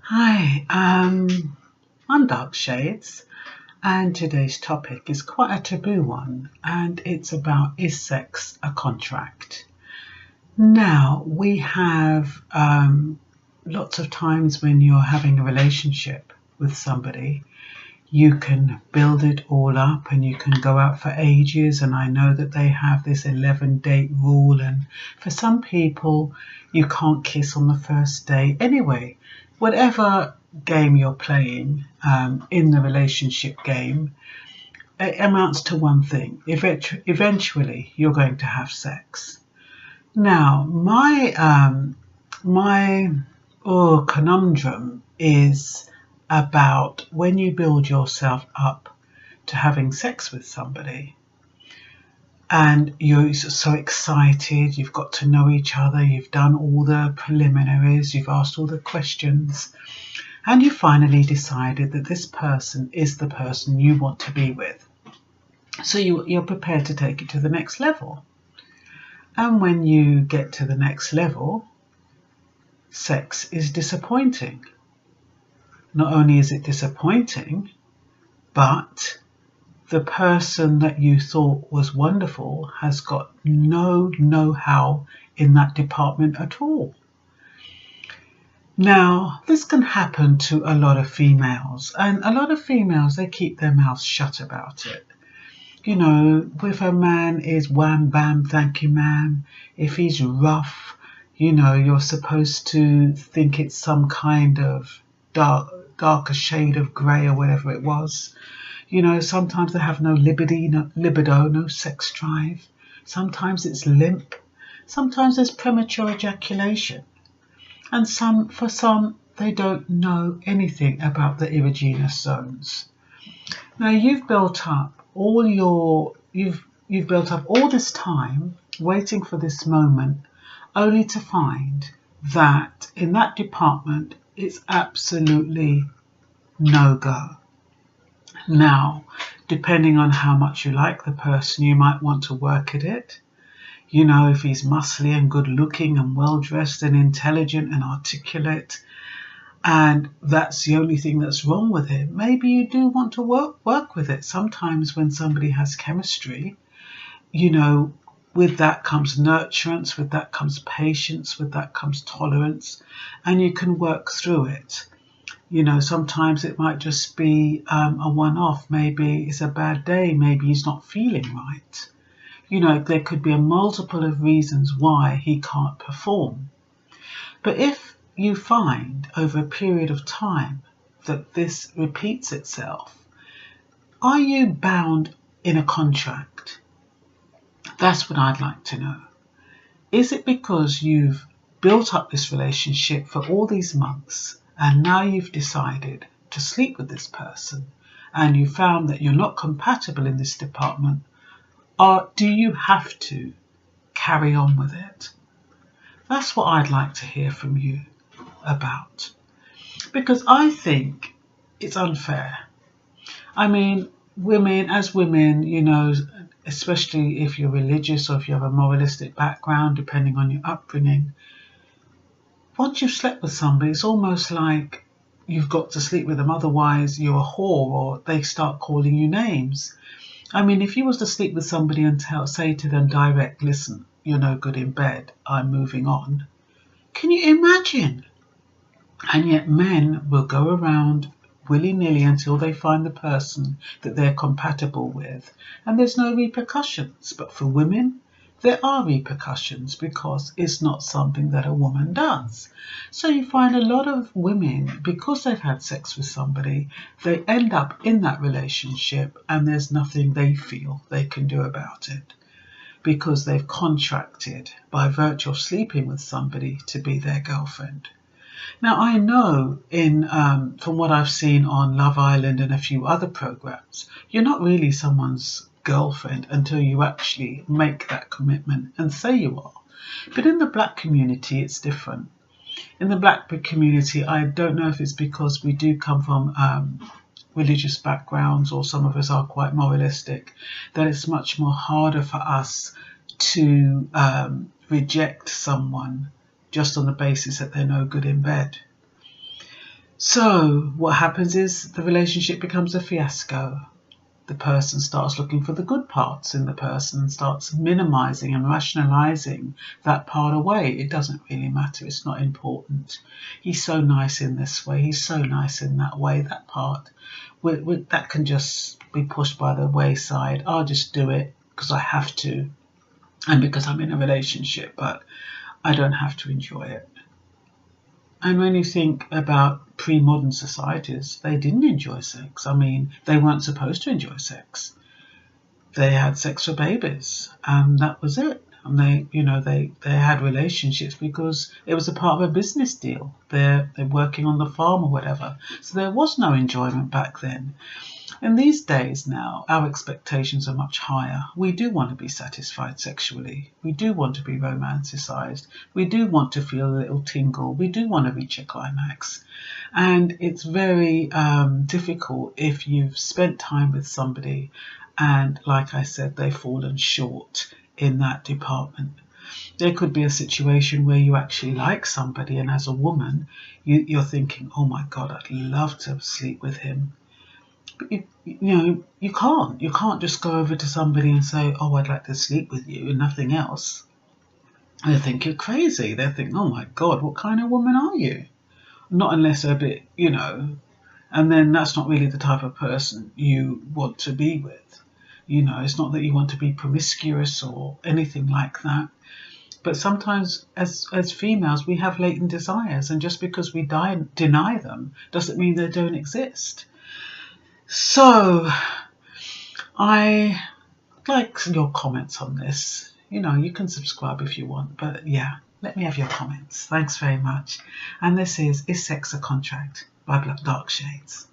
Hi, I'm Dark Shades, and today's topic is quite a taboo one, and it's about, is sex a contract? Now, we have lots of times when you're having a relationship with somebody, you can build it all up and you can go out for ages. And I know that they have this 11-date rule, and for some people, you can't kiss on the first date. Anyway, whatever game you're playing in the relationship game, it amounts to one thing. Eventually, you're going to have sex. Now, my conundrum is about when you build yourself up to having sex with somebody and you're so excited, you've got to know each other, you've done all the preliminaries, you've asked all the questions, and you finally decided that this person is the person you want to be with. So you're prepared to take it to the next level. And when you get to the next level, sex is disappointing. Not only is it disappointing, but the person that you thought was wonderful has got no know-how in that department at all. Now, this can happen to a lot of females, and a lot of females, they keep their mouths shut about it. You know, if a man is wham bam, thank you ma'am, if he's rough, you know, you're supposed to think it's some kind of darker shade of grey or whatever it was. You know, sometimes they have no libido, no sex drive. Sometimes it's limp. Sometimes there's premature ejaculation. And for some, they don't know anything about the erogenous zones. Now, you've built up all this time waiting for this moment, only to find that in that department it's absolutely no go. Now, depending on how much you like the person, you might want to work at it. You know, if he's muscly and good looking and well dressed and intelligent and articulate, and that's the only thing that's wrong with him, maybe you do want to work with it. Sometimes when somebody has chemistry, you know, with that comes nurturance, with that comes patience, with that comes tolerance, and you can work through it. You know, sometimes it might just be a one-off. Maybe it's a bad day. Maybe he's not feeling right. You know, there could be a multiple of reasons why he can't perform. But if you find over a period of time that this repeats itself, are you bound in a contract? That's what I'd like to know. Is it because you've built up this relationship for all these months and now you've decided to sleep with this person and you found that you're not compatible in this department, or do you have to carry on with it? That's what I'd like to hear from you about, because I think it's unfair. I mean, as women, you know, especially if you're religious or if you have a moralistic background, depending on your upbringing, once you've slept with somebody, it's almost like you've got to sleep with them, otherwise you're a whore or they start calling you names. I mean, if you was to sleep with somebody and say to them direct, listen, you're no good in bed, I'm moving on, can you imagine? And yet men will go around willy-nilly until they find the person that they're compatible with, and there's no repercussions. But for women, there are repercussions because it's not something that a woman does. So you find a lot of women, because they've had sex with somebody, they end up in that relationship and there's nothing they feel they can do about it, because they've contracted by virtue of sleeping with somebody to be their girlfriend. Now, I know from what I've seen on Love Island and a few other programs, you're not really someone's girlfriend until you actually make that commitment and say you are. But in the black community, it's different. In the black community, I don't know if it's because we do come from religious backgrounds, or some of us are quite moralistic, that it's much more harder for us to reject someone just on the basis that they're no good in bed. So what happens is the relationship becomes a fiasco. The person starts looking for the good parts in the person, starts minimizing and rationalizing that part away. It doesn't really matter. It's not important. He's so nice in this way. He's so nice in that way. That part, that can just be pushed by the wayside. I'll just do it because I have to and because I'm in a relationship, but I don't have to enjoy it. And when you think about pre-modern societies, they didn't enjoy sex. I mean, they weren't supposed to enjoy sex. They had sex for babies, and that was it. And they had relationships because it was a part of a business deal. They're working on the farm or whatever. So there was no enjoyment back then. In these days now, our expectations are much higher. We do want to be satisfied sexually. We do want to be romanticized. We do want to feel a little tingle. We do want to reach a climax. And it's very difficult if you've spent time with somebody and, like I said, they've fallen short in that department. There could be a situation where you actually like somebody, and as a woman, you're thinking, oh my God, I'd love to sleep with him. You can't just go over to somebody and say, oh, I'd like to sleep with you and nothing else. They think you're crazy. They think, oh my God, what kind of woman are you? Not unless they're a bit, and then that's not really the type of person you want to be with. It's not that you want to be promiscuous or anything like that. But sometimes as females, we have latent desires, and just because we deny them doesn't mean they don't exist. So I like your comments on this. You can subscribe if you want, but yeah, let me have your comments. Thanks very much. And this is Sex a Contract by Dark Shades.